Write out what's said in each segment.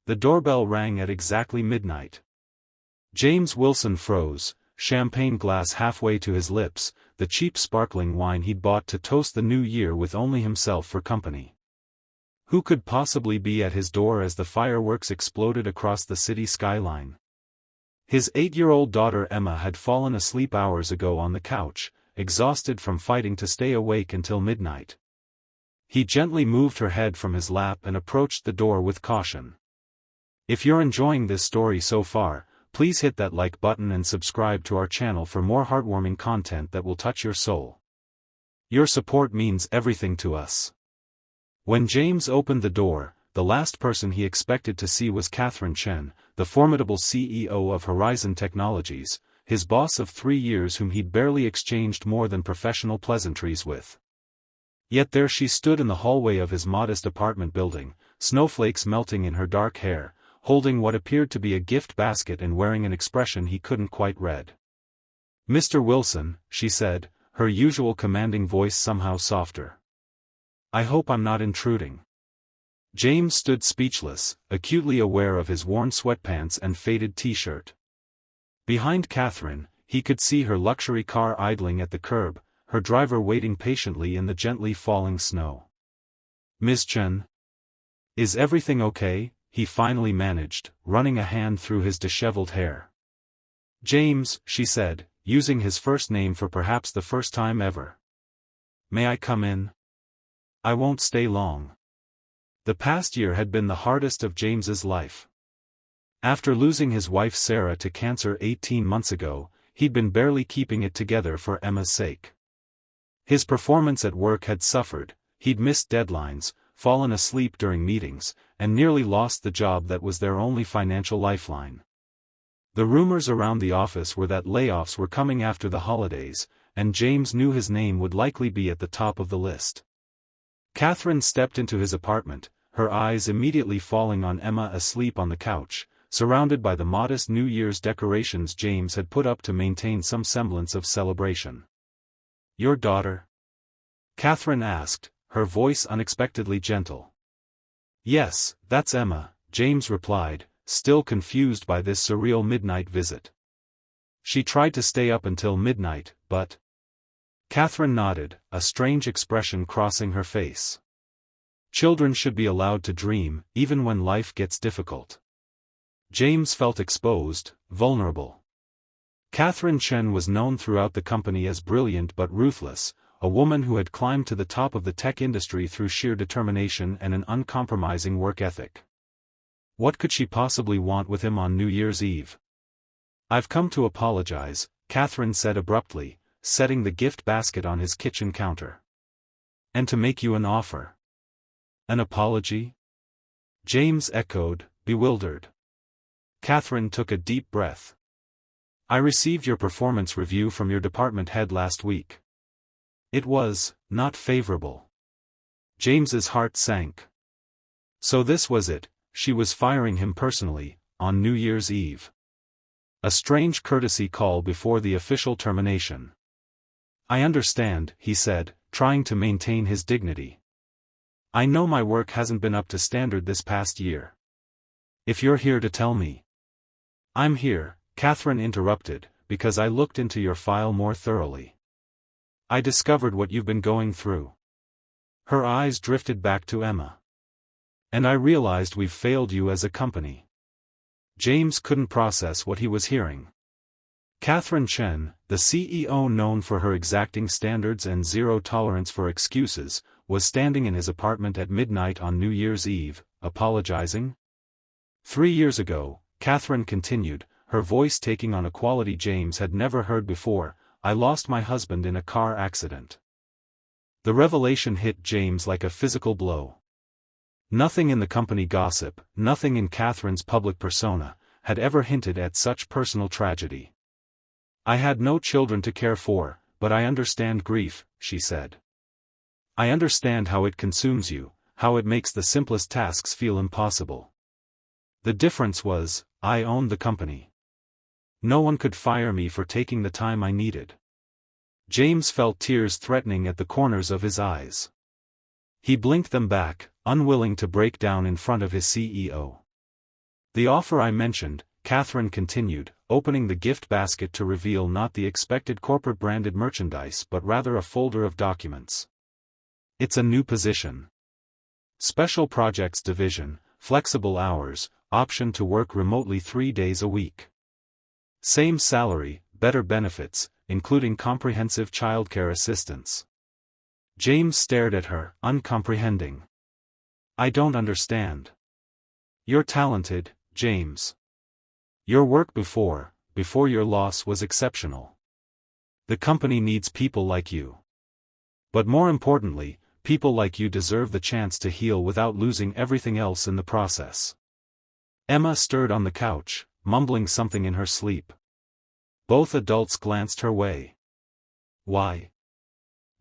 The doorbell rang at exactly midnight. James Wilson froze, champagne glass halfway to his lips, the cheap sparkling wine he'd bought to toast the new year with only himself for company. Who could possibly be at his door as the fireworks exploded across the city skyline? His 8-year-old daughter Emma had fallen asleep hours ago on the couch, exhausted from fighting to stay awake until midnight. He gently moved her head from his lap and approached the door with caution. If you're enjoying this story so far, please hit that like button and subscribe to our channel for more heartwarming content that will touch your soul. Your support means everything to us. When James opened the door, the last person he expected to see was Victoria Chen, the formidable CEO of Horizon Technologies, his boss of 3 years whom he'd barely exchanged more than professional pleasantries with. Yet there she stood in the hallway of his modest apartment building, snowflakes melting in her dark hair, holding what appeared to be a gift basket and wearing an expression he couldn't quite read. "Mr. Wilson," she said, her usual commanding voice somehow softer. "I hope I'm not intruding." James stood speechless, acutely aware of his worn sweatpants and faded t-shirt. Behind Catherine, he could see her luxury car idling at the curb, her driver waiting patiently in the gently falling snow. "Miss Chen? Is everything okay?" he finally managed, running a hand through his disheveled hair. "James," she said, using his first name for perhaps the first time ever. "May I come in? I won't stay long." The past year had been the hardest of James's life. After losing his wife Sarah to cancer 18 months ago, he'd been barely keeping it together for Emma's sake. His performance at work had suffered, he'd missed deadlines, fallen asleep during meetings, and nearly lost the job that was their only financial lifeline. The rumors around the office were that layoffs were coming after the holidays, and James knew his name would likely be at the top of the list. Catherine stepped into his apartment, her eyes immediately falling on Emma asleep on the couch, surrounded by the modest New Year's decorations James had put up to maintain some semblance of celebration. "Your daughter?" Catherine asked, her voice unexpectedly gentle. "Yes, that's Emma," James replied, still confused by this surreal midnight visit. "She tried to stay up until midnight, but—" Catherine nodded, a strange expression crossing her face. Children should be allowed to dream, even when life gets difficult. James felt exposed, vulnerable. Victoria Chen was known throughout the company as brilliant but ruthless, a woman who had climbed to the top of the tech industry through sheer determination and an uncompromising work ethic. What could she possibly want with him on New Year's Eve? "I've come to apologize," Catherine said abruptly, setting the gift basket on his kitchen counter. "And to make you an offer." "An apology?" James echoed, bewildered. Catherine took a deep breath. "I received your performance review from your department head last week. It was not favorable." James's heart sank. So this was it, she was firing him personally, on New Year's Eve. A strange courtesy call before the official termination. "I understand," he said, trying to maintain his dignity. "I know my work hasn't been up to standard this past year. If you're here to tell me—" "I'm here," Catherine interrupted, "because I looked into your file more thoroughly. I discovered what you've been going through." Her eyes drifted back to Emma. "And I realized we've failed you as a company." James couldn't process what he was hearing. Victoria Chen, the CEO known for her exacting standards and zero tolerance for excuses, was standing in his apartment at midnight on New Year's Eve, apologizing? 3 years ago, Catherine continued, her voice taking on a quality James had never heard before, "I lost my husband in a car accident." The revelation hit James like a physical blow. Nothing in the company gossip, nothing in Catherine's public persona, had ever hinted at such personal tragedy. "I had no children to care for, but I understand grief," she said. "I understand how it consumes you, how it makes the simplest tasks feel impossible. The difference was, I owned the company. No one could fire me for taking the time I needed." James felt tears threatening at the corners of his eyes. He blinked them back, unwilling to break down in front of his CEO. The offer I mentioned, Catherine continued, opening the gift basket to reveal not the expected corporate-branded merchandise but rather a folder of documents. It's a new position. Special Projects Division, flexible hours, option to work remotely 3 days a week. Same salary, better benefits, including comprehensive childcare assistance. James stared at her, uncomprehending. I don't understand. You're talented, James. Your work before your loss was exceptional. The company needs people like you. But more importantly, people like you deserve the chance to heal without losing everything else in the process. Emma stirred on the couch, mumbling something in her sleep. Both adults glanced her way. Why?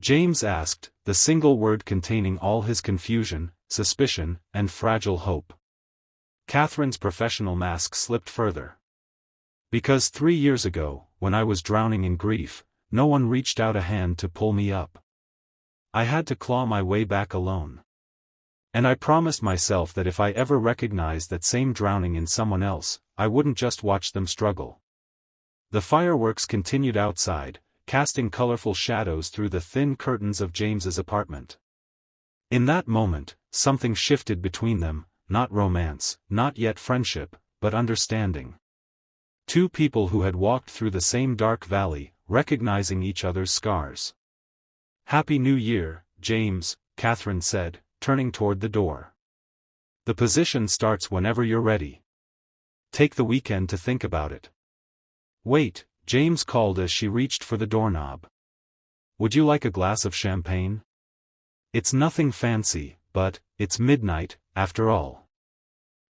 James asked, the single word containing all his confusion, suspicion, and fragile hope. Catherine's professional mask slipped further. Because 3 years ago, when I was drowning in grief, no one reached out a hand to pull me up. I had to claw my way back alone. And I promised myself that if I ever recognized that same drowning in someone else, I wouldn't just watch them struggle. The fireworks continued outside, casting colorful shadows through the thin curtains of James's apartment. In that moment, something shifted between them, not romance, not yet friendship, but understanding. Two people who had walked through the same dark valley, recognizing each other's scars. Happy New Year, James, Catherine said, turning toward the door. The position starts whenever you're ready. Take the weekend to think about it. Wait, James called as she reached for the doorknob. Would you like a glass of champagne? It's nothing fancy, but it's midnight, after all.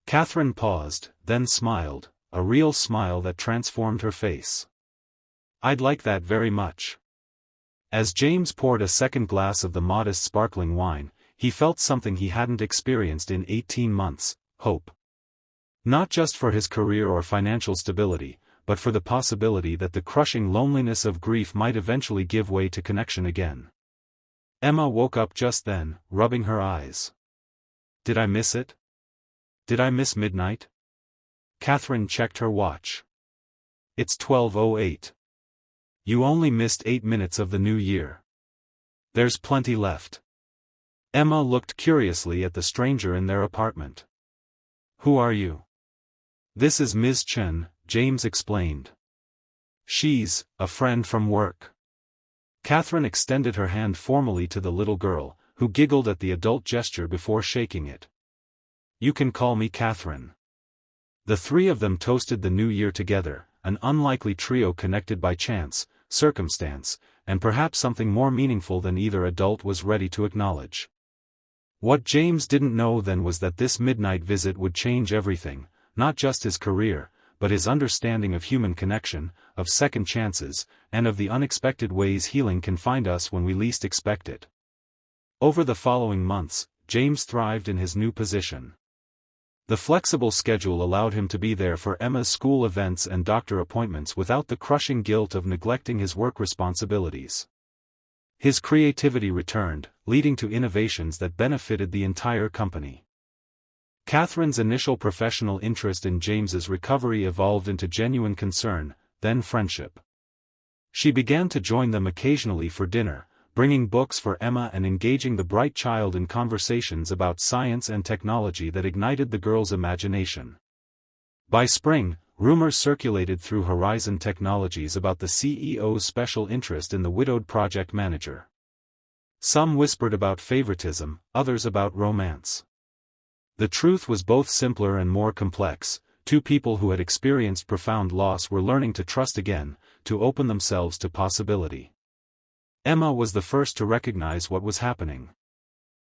Catherine paused, then smiled, a real smile that transformed her face. I'd like that very much. As James poured a second glass of the modest sparkling wine, he felt something he hadn't experienced in 18 months, hope. Not just for his career or financial stability, but for the possibility that the crushing loneliness of grief might eventually give way to connection again. Emma woke up just then, rubbing her eyes. Did I miss it? Did I miss midnight? Catherine checked her watch. It's 12:08. You only missed 8 minutes of the new year. There's plenty left. Emma looked curiously at the stranger in their apartment. Who are you? This is Ms. Chen, James explained. She's a friend from work. Catherine extended her hand formally to the little girl, who giggled at the adult gesture before shaking it. You can call me Catherine. The three of them toasted the new year together, an unlikely trio connected by chance, circumstance, and perhaps something more meaningful than either adult was ready to acknowledge. What James didn't know then was that this midnight visit would change everything, not just his career, but his understanding of human connection, of second chances, and of the unexpected ways healing can find us when we least expect it. Over the following months, James thrived in his new position. The flexible schedule allowed him to be there for Emma's school events and doctor appointments without the crushing guilt of neglecting his work responsibilities. His creativity returned, leading to innovations that benefited the entire company. Catherine's initial professional interest in James's recovery evolved into genuine concern, then friendship. She began to join them occasionally for dinner, bringing books for Emma and engaging the bright child in conversations about science and technology that ignited the girl's imagination. By spring, rumors circulated through Horizon Technologies about the CEO's special interest in the widowed project manager. Some whispered about favoritism, others about romance. The truth was both simpler and more complex. Two people who had experienced profound loss were learning to trust again, to open themselves to possibility. Emma was the first to recognize what was happening.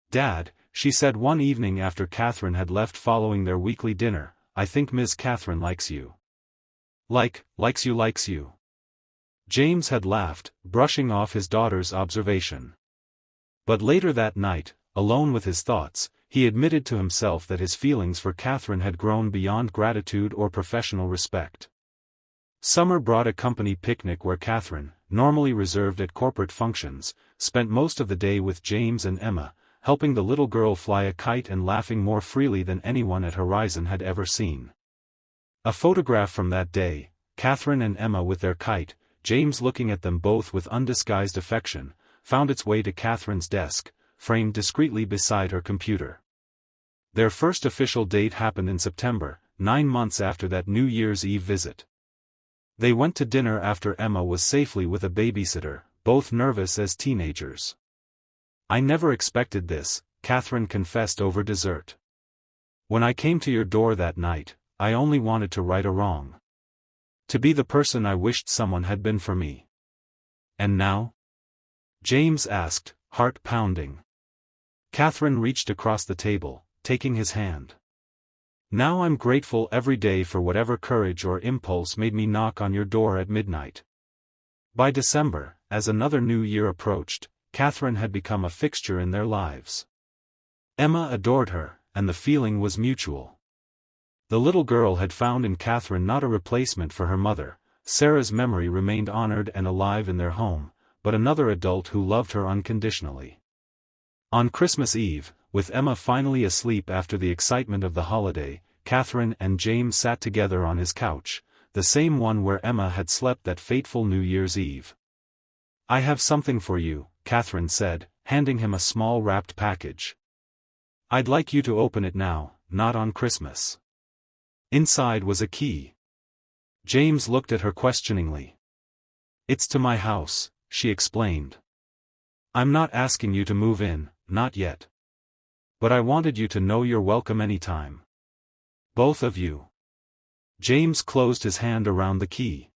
Dad, she said one evening after Catherine had left following their weekly dinner, I think Ms. Catherine likes you. Likes you. James had laughed, brushing off his daughter's observation. But later that night, alone with his thoughts, he admitted to himself that his feelings for Catherine had grown beyond gratitude or professional respect. Summer brought a company picnic where Catherine, normally reserved at corporate functions, spent most of the day with James and Emma, helping the little girl fly a kite and laughing more freely than anyone at Horizon had ever seen. A photograph from that day, Catherine and Emma with their kite, James looking at them both with undisguised affection, found its way to Catherine's desk, framed discreetly beside her computer. Their first official date happened in September, 9 months after that New Year's Eve visit. They went to dinner after Emma was safely with a babysitter, both nervous as teenagers. "I never expected this," Catherine confessed over dessert. "When I came to your door that night, I only wanted to right a wrong. To be the person I wished someone had been for me." "And now?" James asked, heart pounding. Catherine reached across the table, taking his hand. "Now I'm grateful every day for whatever courage or impulse made me knock on your door at midnight." By December, as another new year approached, Catherine had become a fixture in their lives. Emma adored her, and the feeling was mutual. The little girl had found in Catherine not a replacement for her mother. Sarah's memory remained honored and alive in their home, but another adult who loved her unconditionally. On Christmas Eve, with Emma finally asleep after the excitement of the holiday, Catherine and James sat together on his couch, the same one where Emma had slept that fateful New Year's Eve. "I have something for you," Catherine said, handing him a small wrapped package. "I'd like you to open it now, not on Christmas." Inside was a key. James looked at her questioningly. "It's to my house," she explained. "I'm not asking you to move in, not yet. But I wanted you to know you're welcome anytime. Both of you." James closed his hand around the key.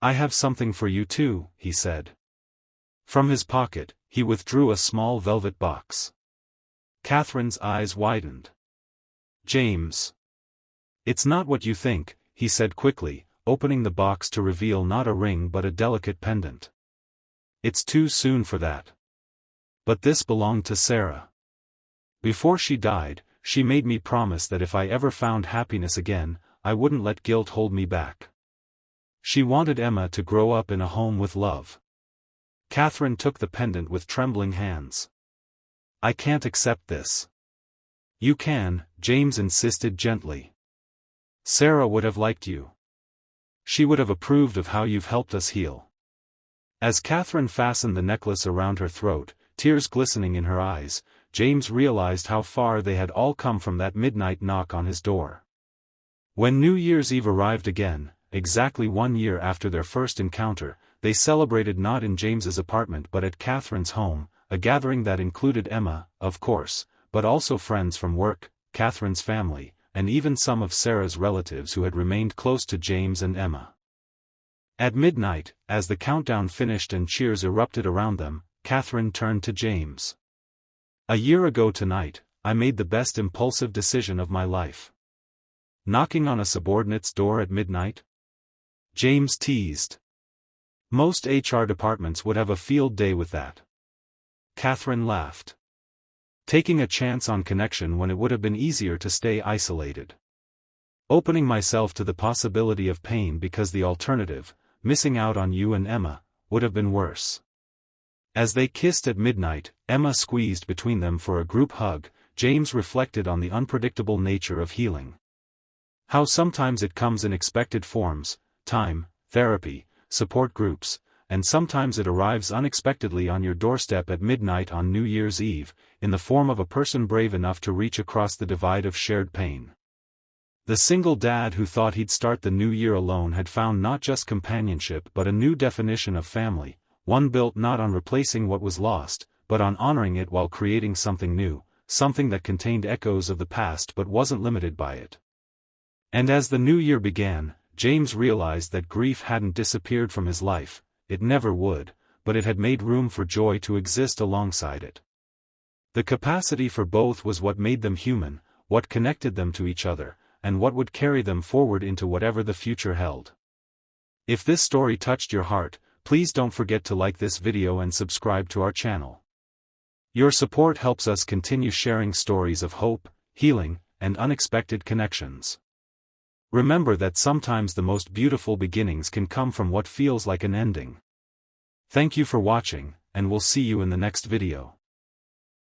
"I have something for you too," he said. From his pocket, he withdrew a small velvet box. Catherine's eyes widened. "James. It's not what you think," he said quickly, opening the box to reveal not a ring but a delicate pendant. "It's too soon for that. But this belonged to Sarah. Before she died, she made me promise that if I ever found happiness again, I wouldn't let guilt hold me back. She wanted Emma to grow up in a home with love." Catherine took the pendant with trembling hands. "I can't accept this." "You can," James insisted gently. "Sarah would have liked you. She would have approved of how you've helped us heal." As Catherine fastened the necklace around her throat, tears glistening in her eyes, James realized how far they had all come from that midnight knock on his door. When New Year's Eve arrived again, exactly 1 year after their first encounter, they celebrated not in James's apartment but at Catherine's home, a gathering that included Emma, of course, but also friends from work, Catherine's family, and even some of Sarah's relatives who had remained close to James and Emma. At midnight, as the countdown finished and cheers erupted around them, Catherine turned to James. "A year ago tonight, I made the best impulsive decision of my life. Knocking on a subordinate's door at midnight?" James teased. "Most HR departments would have a field day with that." Catherine laughed. "Taking a chance on connection when it would have been easier to stay isolated. Opening myself to the possibility of pain because the alternative, missing out on you and Emma, would have been worse." As they kissed at midnight, Emma squeezed between them for a group hug. James reflected on the unpredictable nature of healing. How sometimes it comes in expected forms: time, therapy, support groups, and sometimes it arrives unexpectedly on your doorstep at midnight on New Year's Eve, in the form of a person brave enough to reach across the divide of shared pain. The single dad who thought he'd start the new year alone had found not just companionship but a new definition of family, one built not on replacing what was lost, but on honoring it while creating something new, something that contained echoes of the past but wasn't limited by it. And as the new year began, James realized that grief hadn't disappeared from his life, it never would, but it had made room for joy to exist alongside it. The capacity for both was what made them human, what connected them to each other, and what would carry them forward into whatever the future held. If this story touched your heart, please don't forget to like this video and subscribe to our channel. Your support helps us continue sharing stories of hope, healing, and unexpected connections. Remember that sometimes the most beautiful beginnings can come from what feels like an ending. Thank you for watching, and we'll see you in the next video.